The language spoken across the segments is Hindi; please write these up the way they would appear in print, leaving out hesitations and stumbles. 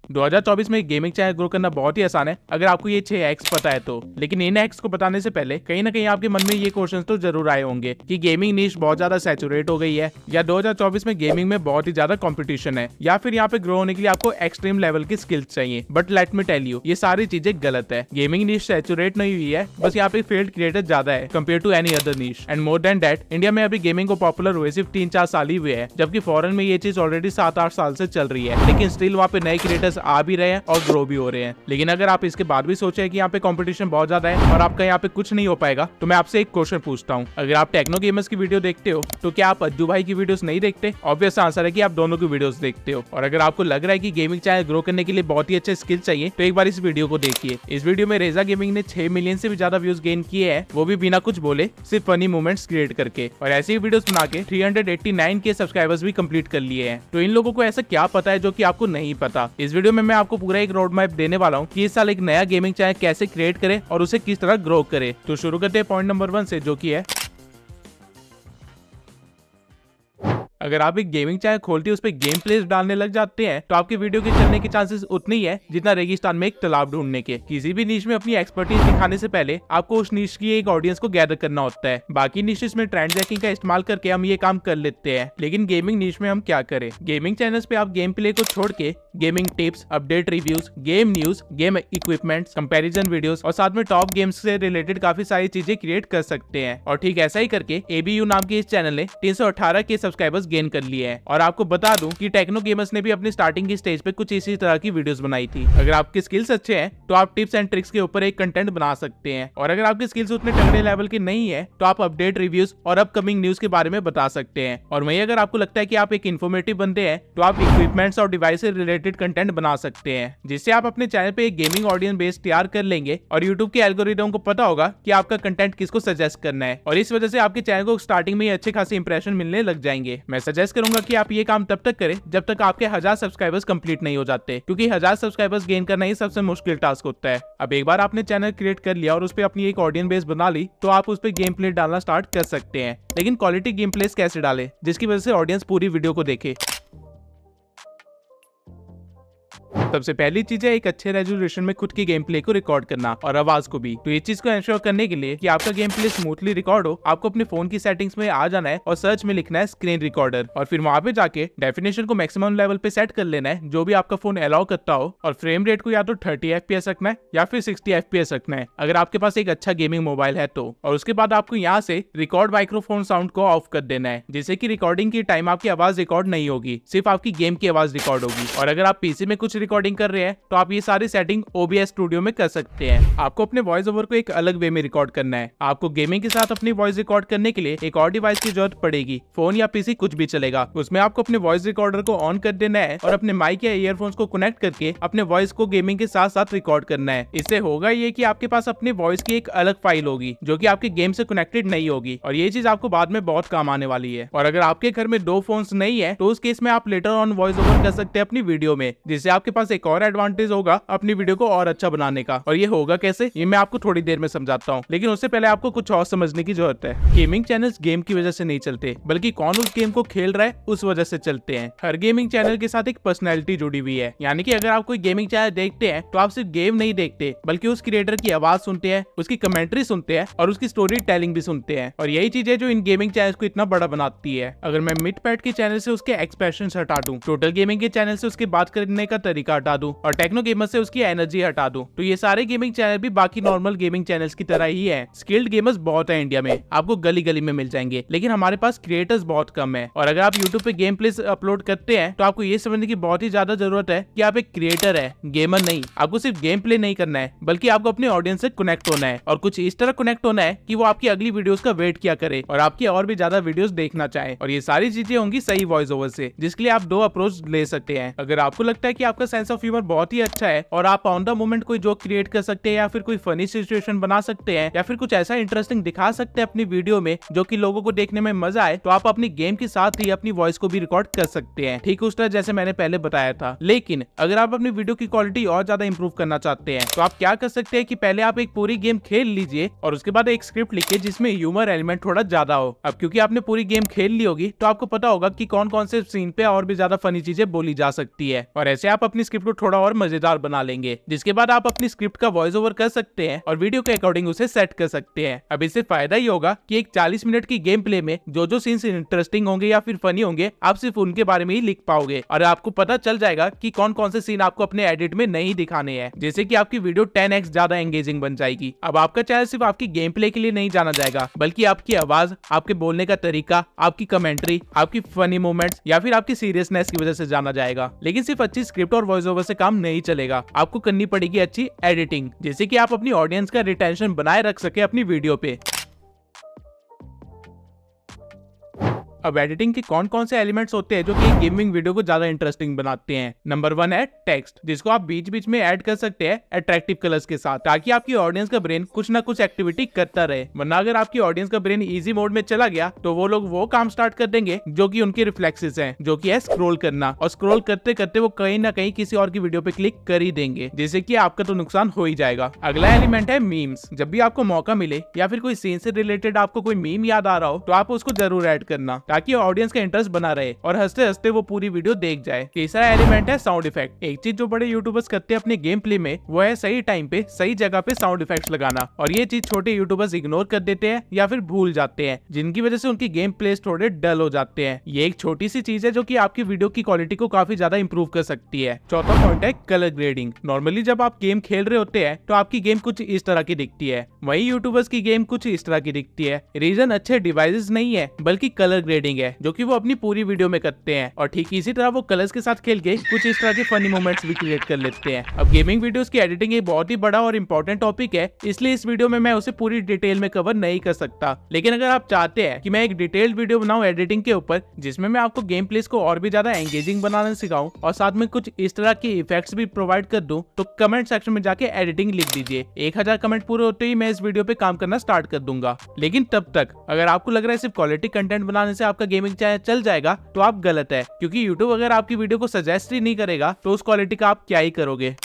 2024 में गेमिंग चैनल ग्रो करना बहुत ही आसान है अगर आपको ये 6 हैक्स पता है तो। लेकिन इन हैक्स को बताने से पहले कहीं ना कहीं आपके मन में ये क्वेश्चंस तो जरूर आए होंगे कि गेमिंग नीश बहुत ज्यादा सैचुरेट हो गई है, या 2024 में गेमिंग में बहुत ही ज्यादा कंपटीशन है, या फिर यहाँ पे ग्रो होने के लिए आपको एक्सट्रीम लेवल की स्किल्स चाहिए। But let me tell you, ये सारी चीजें गलत है। गेमिंग नीश सैचुरेट नहीं हुई है, बस यहाँ पे फेल्ड क्रिएटर ज्यादा है compare to any other niche. And more than that, India में अभी गेमिंग को पॉपुलर हुए सिर्फ 3-4 साल ही हुए हैं, जबकि फॉरेन में ये चीज ऑलरेडी 7-8 साल से चल रही है। लेकिन स्टिल वहाँ पे नए क्रिएटर्स आ भी रहे हैं और ग्रो भी हो रहे हैं। लेकिन अगर आप इसके बाद भी सोचे कि यहाँ पे कंपटीशन बहुत ज्यादा है और आपका यहाँ पे कुछ नहीं हो पाएगा, तो मैं आपसे एक क्वेश्चन पूछता हूँ। अगर आप टेक्नो गेमर्स की वीडियो देखते हो तो क्या आप अज्जू भाई की वीडियोस नहीं देखते? ऑब्वियस आंसर है कि आप दोनों की वीडियोस देखते हो। और अगर आपको लग रहा है कि गेमिंग चैनल ग्रो करने के लिए बहुत ही अच्छे स्किल चाहिए, तो एक बार इस वीडियो को देखिए। इस वीडियो में रेजा गेमिंग ने 6 मिलियन से भी ज्यादा व्यूज गेन किए हैं, वो भी बिना कुछ बोले, सिर्फ फनी मोमेंट्स क्रिएट करके। और ऐसे ही वीडियोस बना के 389 के सब्सक्राइबर्स भी कंप्लीट कर लिए हैं। तो इन लोगों को ऐसा क्या पता है जो कि आपको नहीं पता? इस वीडियो में मैं आपको पूरा एक रोड मैप देने वाला हूँ कि इस साल एक नया गेमिंग चैनल कैसे क्रिएट करे और उसे किस तरह ग्रो करे। तो शुरू करते हैं पॉइंट नंबर 1 से, जो कि है अगर आप एक गेमिंग चैनल खोलते उस पर गेम प्लेस डालने लग जाते हैं तो आपके वीडियो के चलने के चांसेस उतने ही है जितना रेगिस्तान में एक तालाब ढूंढने के। किसी भी नीश में अपनी एक्सपर्टीज दिखाने से पहले आपको उस नीश की एक ऑडियंस को गैदर करना होता है। बाकी नीशेस में ट्रेंड जैकिंग का इस्तेमाल करके हम ये काम कर लेते हैं, लेकिन गेमिंग नीश में हम क्या करें? गेमिंग चैनल्स पे आप गेम प्ले को छोड़ के gaming tips, update reviews, game news, game equipments, comparison videos और साथ में टॉप गेम्स से रिलेटेड काफी सारी चीजें क्रिएट कर सकते हैं। और ठीक ऐसा ही करके ABU नाम के इस चैनल ने 318 के सब्सक्राइबर्स गेन कर लिए हैं। और आपको बता दूं कि टेक्नो गेमर्स ने भी अपनी स्टार्टिंग की स्टेज पे कुछ इसी तरह की वीडियोस बनाई थी। अगर आपके स्किल्स अच्छे हैं तो आप टिप्स एंड ट्रिक्स के ऊपर एक कंटेंट बना सकते हैं, और अगर आपके स्किल्स उतने तगड़े लेवल के नहीं है तो आप अपडेट रिव्यूज और अपकमिंग न्यूज के बारे में बता सकते हैं। और वहीं अगर आपको लगता है कि आप एक इन्फॉर्मेटिव बंदे हैं तो आप इक्विपमेंट्स और डिवाइस से रिलेटेड कंटेंट बना सकते हैं, जिससे आप अपने चैनल पे एक गेमिंग ऑडियंस बेस तैयार कर लेंगे। और यूट्यूब के एल्गोरिदम को पता होगा कि आपका कंटेंट किसको सजेस्ट करना है, और इस वजह से आपके चैनल को स्टार्टिंग में ही अच्छे खासे इंप्रेशन मिलने लग जाएंगे। मैं सजेस्ट करूंगा कि आप ये काम तब तक करें जब तक आपके 1000 सब्सक्राइबर्स कंप्लीट नहीं हो जाते, क्योंकि 1000 सब्सक्राइबर्स गेन करना ही सबसे मुश्किल टास्क होता है। अब एक बार आपने चैनल क्रिएट कर लिया और उस पर अपनी एक ऑडियंस बेस बना ली, तो आप उस पर गेम प्ले डालना स्टार्ट कर सकते हैं। लेकिन क्वालिटी गेम प्लेस कैसे डालें जिसकी वजह से ऑडियंस पूरी वीडियो को देखे? सबसे पहली चीज है एक अच्छे रेजोल्यूशन में खुद की गेम प्ले को रिकॉर्ड करना और आवाज को भी। तो ये चीज को एंश्योर करने के लिए कि आपका गेम प्ले स्मूथली रिकॉर्ड हो, आपको अपने फोन की सेटिंग्स में आ जाना है और सर्च में लिखना है स्क्रीन रिकॉर्डर, और फिर वहां पे जाके डेफिनेशन को मैक्सिमम लेवल पे सेट कर लेना है जो भी आपका फोन अलाउ करता हो, और फ्रेम रेट को या तो 30 FPS रखना है या फिर 60 FPS रखना है अगर आपके पास एक अच्छा गेमिंग मोबाइल है तो। और उसके बाद आपको यहाँ से रिकॉर्ड माइक्रोफोन साउंड को ऑफ कर देना है, जिससे कि रिकॉर्डिंग की टाइम आपकी आवाज रिकॉर्ड नहीं होगी, सिर्फ आपकी गेम की आवाज रिकॉर्ड होगी। और अगर आप पीसी में कुछ रिकॉर्डिंग कर रहे हैं तो आप ये सारी सेटिंग OBS स्टूडियो में कर सकते हैं। आपको अपने वॉइस ओवर को एक अलग वे में रिकॉर्ड करना है। आपको गेमिंग के साथ अपनी वॉइस रिकॉर्ड करने के लिए एक और डिवाइस की जरूरत पड़ेगी, फोन या पीसी कुछ भी चलेगा। उसमें आपको अपने वॉइस रिकॉर्डर को ऑन कर देना है और अपने माइक या ईयरफोन्स को कनेक्ट करके अपने वॉइस को गेमिंग के साथ साथ रिकॉर्ड करना है। इससे होगा ये कि आपके पास अपनी वॉइस की एक अलग फाइल होगी जो कि आपके गेम से कनेक्टेड नहीं होगी, और ये चीज आपको बाद में बहुत काम आने वाली है। और अगर आपके घर में 2 फोन्स नहीं है तो उस केस में आप लेटर ऑन वॉइस ओवर कर सकते हैं अपनी वीडियो में, जिससे आपके पास एक और एडवांटेज होगा अपनी वीडियो को और अच्छा बनाने का। और ये होगा कैसे, ये मैं आपको थोड़ी देर में समझाता हूँ, लेकिन उससे पहले आपको कुछ और समझने की जरूरत है। गेमिंग चैनल्स गेम की वजह से नहीं चलते, बल्कि कौन उस गेम को खेल रहा है उस वजह से चलते हैं। हर गेमिंग चैनल के साथ एक पर्सनैलिटी जुड़ी हुई है, यानी कि अगर आप कोई गेमिंग चैनल देखते हैं तो आप सिर्फ गेम नहीं देखते, बल्कि उस क्रिएटर की आवाज सुनते हैं, उसकी कमेंट्री सुनते हैं और उसकी स्टोरी टेलिंग भी सुनते हैं। और यही चीज है जो इन गेमिंग चैनल्स को इतना बड़ा बनाती है। अगर मैं मिड पैट के चैनल से उसके एक्सप्रेशन हटा दूं, टोटल गेमिंग के चैनल से उसकी बात करने का तरीका हटा दूं, और टेक्नो गेमर से उसकी एनर्जी हटा दूं, तो ये सारे गेमिंग चैनल भी बाकी नॉर्मल गेमिंग चैनल्स की तरह ही है। स्किल्ड गेमर्स बहुत है इंडिया में, आपको गली गली में मिल जाएंगे, लेकिन हमारे पास क्रिएटर्स बहुत कम है। और अगर आप यूट्यूब पे गेम प्लेस अपलोड करते हैं तो आपको ये समझने की बहुत ही ज्यादा जरूरत है कि आप एक क्रिएटर है, गेमर नहीं। आपको सिर्फ गेम प्ले नहीं करना है, बल्कि आपको अपने ऑडियंस से कनेक्ट होना है, और कुछ इस तरह कनेक्ट होना है कि वो आपकी अगली वीडियोस का वेट किया करे और आपकी और भी ज्यादा वीडियोस देखना चाहे। और ये सारी चीजें होंगी सही वॉइस ओवर से, जिसके लिए आप 2 अप्रोच ले सकते हैं। अगर आपको लगता है कि आपका सेंस ऑफ ह्यूमर बहुत ही अच्छा है और आप ऑन द मोमेंट कोई जोक क्रिएट कर सकते हैं, या फिर कोई फनी सिचुएशन बना सकते हैं, या फिर कुछ ऐसा इंटरेस्टिंग दिखा सकते हैं अपनी वीडियो में जो कि लोगों को देखने में मजा आए, तो आप अपनी गेम के साथ ही अपनी वॉइस को भी रिकॉर्ड कर सकते हैं, ठीक उस तरह जैसे मैंने पहले बताया था। लेकिन अगर आप अपनी वीडियो की क्वालिटी और ज्यादा इंप्रूव करना चाहते हैं तो आप क्या कर सकते हैं कि पहले आप एक पूरी गेम खेल लीजिए और उसके बाद एक स्क्रिप्ट लिखिए जिसमें ह्यूमर एलिमेंट थोड़ा ज्यादा हो। अब क्योंकि आपने पूरी गेम खेल ली होगी तो आपको पता होगा कि कौन कौन से सीन पे और भी ज्यादा फनी चीजें बोली जा सकती है, और ऐसे आप अपनी स्क्रिप्ट को थोड़ा और मजेदार बना लेंगे, जिसके बाद आप अपनी स्क्रिप्ट का वॉइस ओवर कर सकते हैं और वीडियो के अकॉर्डिंग उसे सेट कर सकते हैं। अब इससे फायदा ही होगा कि एक 40 मिनट की गेम प्ले में जो सीन्स इंटरेस्टिंग होंगे या फिर फनी होंगे, आप सिर्फ उनके बारे में ही लिख पाओगे और आपको पता चल जाएगा कि कौन कौन से सीन आपको अपने एडिट में नहीं दिखाने हैं, जैसे कि आपकी वीडियो 10x ज्यादा एंगेजिंग बन जाएगी। अब आपका चैनल सिर्फ आपकी गेम प्ले के लिए नहीं जाना जाएगा, बल्कि आपकी आवाज, आपके बोलने का तरीका, आपकी कमेंट्री, आपकी फनी मोमेंट्स या फिर आपकी सीरियसनेस की वजह से जाना जाएगा। लेकिन सिर्फ अच्छी स्क्रिप्ट और वॉइस ओवर से काम नहीं चलेगा, आपको करनी पड़ेगी अच्छी एडिटिंग, जिससे कि आप अपनी ऑडियंस का रिटेंशन बनाए रख सके अपनी वीडियो पे। अब एडिटिंग के कौन कौन से एलिमेंट्स होते हैं जो कि एक गेमिंग वीडियो को ज्यादा इंटरेस्टिंग बनाते हैं। नंबर 1 है टेक्स्ट, जिसको आप बीच बीच में ऐड कर सकते हैं अट्रैक्टिव कलर्स के साथ, ताकि आपकी ऑडियंस का ब्रेन कुछ ना कुछ एक्टिविटी करता रहे। वरना अगर आपकी ऑडियंस का ब्रेन इजी मोड में चला गया तो वो लोग वो काम स्टार्ट कर देंगे जो कि उनके रिफ्लेक्सेस हैं, जो कि है स्क्रॉल करना, और स्क्रॉल करते करते वो कहीं ना कहीं किसी और की वीडियो पे क्लिक कर ही देंगे, जिससे कि आपका तो नुकसान हो ही जाएगा। अगला एलिमेंट है मीम्स। जब भी आपको मौका मिले या फिर कोई सीन से रिलेटेड आपको कोई मीम याद आ रहा हो तो आप उसको जरूर ऐड करना, ताकि ऑडियंस का इंटरेस्ट बना रहे और हंसते हंसते वो पूरी वीडियो देख जाए। तीसरा एलिमेंट है साउंड इफेक्ट। एक चीज जो बड़े यूट्यूबर्स करते हैं अपने गेम प्ले में, वो है सही टाइम पे सही जगह पे साउंड इफेक्ट्स लगाना, और ये चीज छोटे यूट्यूबर्स इग्नोर कर देते हैं या फिर भूल जाते हैं, जिनकी वजह से उनकी गेम प्ले थोड़े डल हो जाते हैं। ये एक छोटी सी चीज है जो कि आपकी वीडियो की क्वालिटी को काफी ज्यादा इंप्रूव कर सकती है। चौथा पॉइंट है कलर ग्रेडिंग। नॉर्मली जब आप गेम खेल रहे होते हैं तो आपकी गेम कुछ इस तरह की दिखती है, वही यूट्यूबर्स की गेम कुछ इस तरह की दिखती है। रीजन अच्छे डिवाइसेस नहीं है, बल्कि कलर ग्रेडिंग है, जो कि वो अपनी पूरी वीडियो में करते हैं। और ठीक इसी तरह वो कलर्स के साथ खेल के कुछ इस तरह के फनी मोमेंट्स भी क्रिएट कर लेते हैं। अब गेमिंग वीडियोस की एडिटिंग एक बहुत ही बड़ा और इंपॉर्टेंट टॉपिक है, इसलिए इस वीडियो में मैं उसे पूरी डिटेल में कवर नहीं कर सकता। लेकिन अगर आप चाहते हैं कि मैं एक डिटेल्ड वीडियो बनाऊं एडिटिंग के ऊपर, जिसमें मैं आपको गेम प्लेस को और भी ज्यादा एंगेजिंग बनाना सिखाऊं और साथ में कुछ इस तरह के इफेक्ट्स भी प्रोवाइड कर दूं, तो कमेंट सेक्शन में जाके एडिटिंग लिख दीजिए। 1000 कमेंट पूरे होते ही मैं इस वीडियो पे काम करना स्टार्ट कर दूंगा। लेकिन तब तक अगर आपको लग रहा है सिर्फ क्वालिटी कंटेंट बनाने से आपका गेमिंग चैनल चल जाएगा, तो आप गलत है, क्योंकि यूट्यूब अगर आपकी वीडियो को सजेस्ट ही नहीं करेगा तो उस क्वालिटी का आप क्या ही करोगे।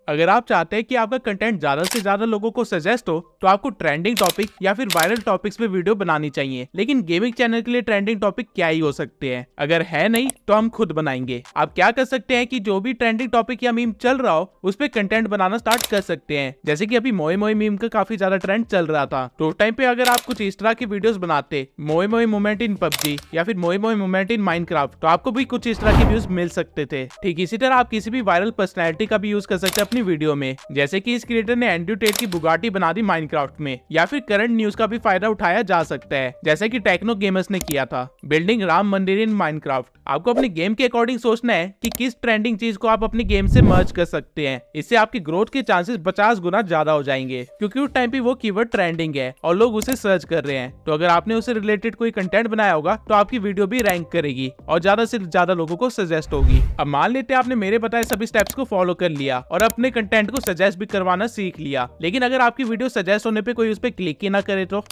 अगर आप चाहते हैं कि आपका कंटेंट ज्यादा से ज्यादा लोगों को सजेस्ट हो, तो आपको ट्रेंडिंग टॉपिक या फिर वायरल टॉपिक्स पे वीडियो बनानी चाहिए। लेकिन गेमिंग चैनल के लिए ट्रेंडिंग टॉपिक क्या ही हो सकते हैं? अगर है नहीं तो हम खुद बनाएंगे। आप क्या कर सकते हैं कि जो भी ट्रेंडिंग टॉपिक या मीम चल रहा हो उस पे कंटेंट बनाना स्टार्ट कर सकते हैं। जैसे कि अभी मोए मोए मीम का काफी ज्यादा ट्रेंड चल रहा था, तो उस टाइम पे अगर आप कुछ इस तरह की वीडियोस बनाते, मोए मोए मोमेंट इन पबजी या फिर मोए मोए मोमेंट इन माइनक्राफ्ट, तो आपको भी कुछ इस तरह के व्यूज मिल सकते थे। ठीक इसी तरह आप किसी भी वायरल पर्सनैलिटी का भी यूज कर सकते हैं अपनी वीडियो में, जैसे कि इस क्रिएटर ने एंड्रयू टेट की बुगाटी बना दी माइनक्राफ्ट में, या फिर करंट न्यूज का भी फायदा उठाया जा सकता है, जैसे कि टेक्नो गेमर्स ने किया था, बिल्डिंग राम मंदिर इन माइनक्राफ्ट। आपको अपनी गेम के अकॉर्डिंग सोचना है कि किस ट्रेंडिंग चीज को आप अपनी गेम से मर्ज कर सकते हैं। इससे आपकी ग्रोथ के चांसेस 50 गुना ज्यादा हो जाएंगे, क्योंकि उस टाइम पे वो कीवर्ड ट्रेंडिंग है और लोग उसे सर्च कर रहे हैं। तो अगर आपने उसे रिलेटेड कोई कंटेंट बनाया होगा तो आपकी वीडियो भी रैंक करेगी और ज्यादा से ज्यादा लोगों को सजेस्ट होगी। अब मान लेते हैं आपने मेरे बताए सभी स्टेप्स को फॉलो कर लिया और अपने कंटेंट को सजेस्ट भी करवाना सीख लिया, लेकिन अगर आपकी वीडियो सजेस्ट होने पे कोई उस पर क्लिक ही ना करे तो?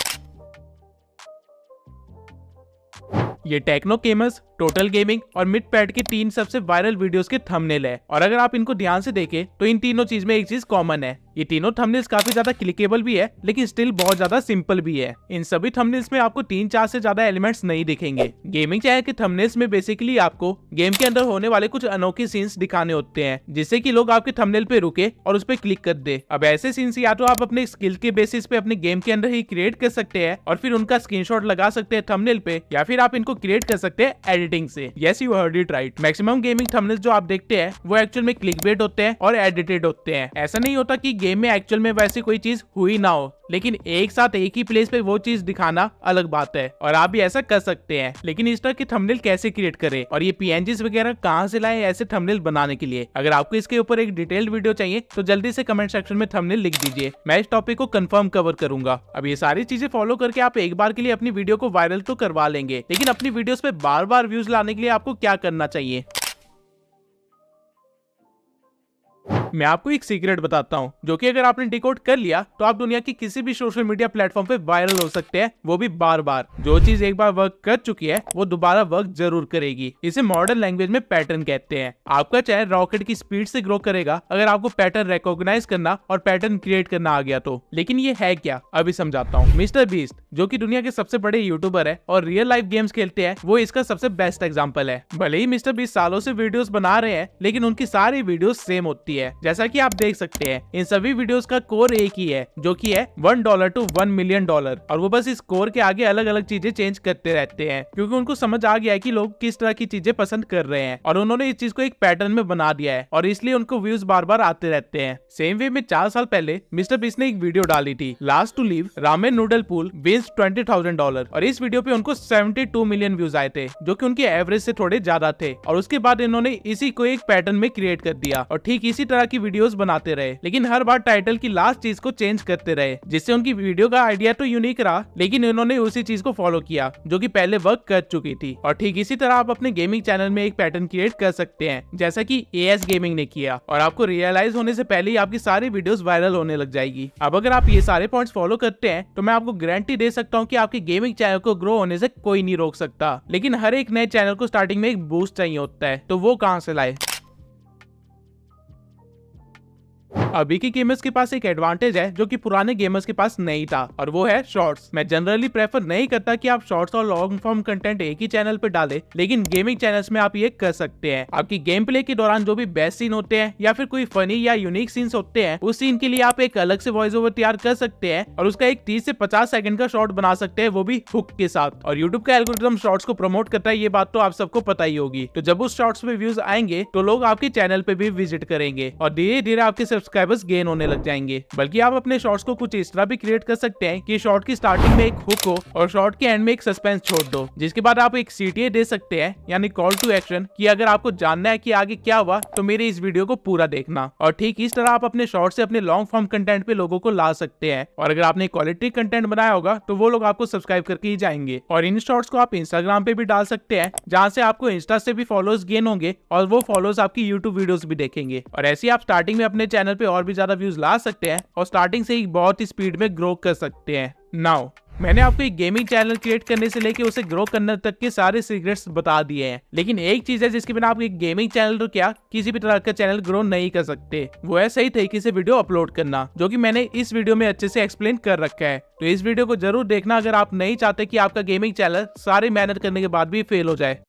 ये टेक्नो गेमर्स, टोटल गेमिंग और मिड पैड के 3 सबसे वायरल वीडियोस के थंबनेल है, और अगर आप इनको ध्यान से देखें तो इन तीनों चीज में एक चीज कॉमन है। ये तीनों थंबनेल्स काफी ज्यादा क्लिकेबल भी है, लेकिन स्टिल बहुत ज्यादा सिंपल भी है। इन सभी थंबनेल्स में आपको 3-4 से ज्यादा एलिमेंट्स नहीं दिखेंगे। गेमिंग चैनल के थंबनेल्स में बेसिकली आपको गेम के अंदर होने वाले कुछ अनोखे सीन्स दिखाने होते हैं, जिससे कि लोग आपके थंबनेल पे रुके और उस पर क्लिक कर दे। अब ऐसे सीन्स या तो आप अपने स्किल के बेसिस पे अपने गेम के अंदर ही क्रिएट कर सकते हैं और फिर उनका स्क्रीनशॉट लगा सकते हैं थंबनेल पे, या फिर आप इनको क्रिएट कर सकते हैं एडिटिंग से। Yes, you heard it right. Maximum gaming thumbnails जो आप देखते हैं वो एक्चुअल में क्लिकबेट होते हैं और एडिटेड होते हैं। ऐसा नहीं होता कि गेम में एक्चुअल में वैसी कोई चीज हुई ना हो, लेकिन एक साथ एक ही प्लेस पे वो चीज दिखाना अलग बात है, और आप भी ऐसा कर सकते हैं। लेकिन इस तरह के थंबनेल कैसे क्रिएट करें और ये पीएनजीज वगैरह कहां से लाए ऐसे थंबनेल बनाने के लिए? अगर आपको इसके ऊपर एक डिटेल्ड वीडियो चाहिए तो जल्दी से कमेंट सेक्शन में थंबनेल लिख दीजिए, मैं इस टॉपिक को कंफर्म कवर करूंगा। अब ये सारी चीजें फॉलो करके आप एक बार के लिए अपनी वीडियो को वायरल तो करवा लेंगे, लेकिन अपनी वीडियोस पे बार बार व्यूज लाने के लिए आपको क्या करना चाहिए? मैं आपको एक सीक्रेट बताता हूँ, जो कि अगर आपने डिकोड कर लिया तो आप दुनिया की किसी भी सोशल मीडिया प्लेटफॉर्म पे वायरल हो सकते हैं, वो भी बार बार। जो चीज एक बार वर्क कर चुकी है वो दोबारा वर्क जरूर करेगी। इसे मॉडर्न लैंग्वेज में पैटर्न कहते हैं। आपका चैनल रॉकेट की स्पीड से ग्रो करेगा अगर आपको पैटर्न रिकॉग्नाइज करना और पैटर्न क्रिएट करना आ गया तो। लेकिन ये है क्या, अभी समझाता हूँ। मिस्टर बीस्ट, जो कि दुनिया के सबसे बड़े यूट्यूबर है और रियल लाइफ गेम्स खेलते हैं, वो इसका सबसे बेस्ट एग्जांपल है। भले ही मिस्टर बीस्ट सालों से वीडियोस बना रहे हैं, लेकिन उनकी सारी वीडियोस सेम होती है। जैसा कि आप देख सकते हैं, इन सभी वीडियोस का कोर एक ही है, जो कि है $1 to $1 million। और वो बस इस कोर के आगे अलग अलग चीजें चेंज करते रहते हैं, क्योंकि उनको समझ आ गया है कि लोग किस तरह की चीजें पसंद कर रहे हैं, और उन्होंने इस चीज को एक पैटर्न में बना दिया है, और इसलिए उनको व्यूज बार बार आते रहते हैं। सेम वे में 4 साल पहले मिस्टर बीस्ट ने एक वीडियो डाली थी, last to leave ramen noodle pool wins $20,000, और इस वीडियो पे उनको 72 मिलियन व्यूज आए थे, जो कि उनके एवरेज से थोड़े ज्यादा थे। और उसके बाद इन्होंने इसी को एक पैटर्न में क्रिएट कर दिया और ठीक इसी तरह की वीडियोस बनाते रहे, लेकिन हर बार टाइटल की लास्ट चीज को चेंज करते रहे, जिससे उनकी वीडियो का आइडिया तो यूनिक रहा, लेकिन इन्होंने उसी चीज को फॉलो किया जो कि पहले वर्क कर चुकी थी। और ठीक इसी तरह आप अपने गेमिंग चैनल में एक पैटर्न क्रिएट कर सकते हैं, जैसा कि AS गेमिंग ने किया, और आपको रियलाइज होने से पहले ही आपकी सारी वीडियोस वायरल होने लग जाएगी। अब अगर आप ये सारे पॉइंट्स फॉलो करते हैं तो मैं आपको गारंटी दे सकता हूँ कि आपके गेमिंग चैनल को ग्रो होने से कोई नहीं रोक सकता। लेकिन हर एक नए चैनल को स्टार्टिंग में एक बूस्ट चाहिए होता है, तो वो कहाँ से लाए? अभी के गेमर्स के पास एक एडवांटेज है जो कि पुराने गेमर्स के पास नहीं था, और वो है शॉर्ट्स। मैं जनरली प्रेफर नहीं करता कि आप शॉर्ट्स और लॉन्ग फॉर्म कंटेंट एक ही चैनल पे डालें, लेकिन गेमिंग चैनल्स में आप ये कर सकते हैं। आपकी गेम प्ले के दौरान जो भी बेस्ट सीन होते हैं या फिर कोई फनी या यूनिक सीन्स होते हैं, उस सीन के लिए आप एक अलग से वॉइस ओवर तैयार कर सकते हैं और उसका एक 30 से 50 सेकंड का शॉर्ट बना सकते हैं, वो भी हुक के साथ। और यूट्यूब का एल्गोरिथम शॉर्ट्स को प्रमोट करता है, ये बात तो आप सबको पता ही होगी। तो जब उस शॉर्ट्स पे व्यूज आएंगे तो लोग आपके चैनल पे भी विजिट करेंगे और धीरे धीरे आपके सब्सक्राइबर्स गेन होने लग जाएंगे। बल्कि आप अपने शॉर्ट्स को कुछ इस तरह भी क्रिएट कर सकते हैं कि शॉर्ट की स्टार्टिंग में एक हुक हो और शॉर्ट के एंड में एक सस्पेंस छोड़ दो, जिसके बाद आप एक CTA दे सकते हैं, यानी कॉल टू एक्शन, कि अगर आपको जानना है कि आगे क्या हुआ तो मेरे इस वीडियो को पूरा देखना। और ठीक इस तरह आप अपने शॉर्ट से अपने लॉन्ग फॉर्म कंटेंट पे लोगों को ला सकते हैं, और अगर आपने क्वालिटी कंटेंट बनाया होगा तो वो लोग आपको सब्सक्राइब करके ही जाएंगे। और इन शॉर्ट्स को आप इंस्टाग्राम पे भी डाल सकते हैं, जहां से आपको इंस्टा से भी फॉलोअर्स गेन होंगे और वो फॉलोअर्स आपकी यूट्यूब वीडियोस भी देखेंगे। और ऐसे आप स्टार्टिंग में अपने चैनल पे और भी ज्यादा व्यूज ला सकते हैं और स्टार्टिंग से ही बहुत ही स्पीड में ग्रो कर सकते हैं। नाउ मैंने आपको एक गेमिंग चैनल क्रिएट करने से लेके उसे ग्रो करने तक के सारे सीक्रेट्स बता दिए हैं, लेकिन एक चीज है जिसके बिना आप एक गेमिंग चैनल तो क्या किसी भी तरह का चैनल ग्रो नहीं कर सकते, वो है सही तरीके से वीडियो अपलोड करना, जो कि मैंने इस वीडियो में अच्छे से एक्सप्लेन कर रखा है। तो इस वीडियो को जरूर देखना अगर आप नहीं चाहते कि आपका गेमिंग चैनल सारी मेहनत करने के बाद भी फेल हो जाए।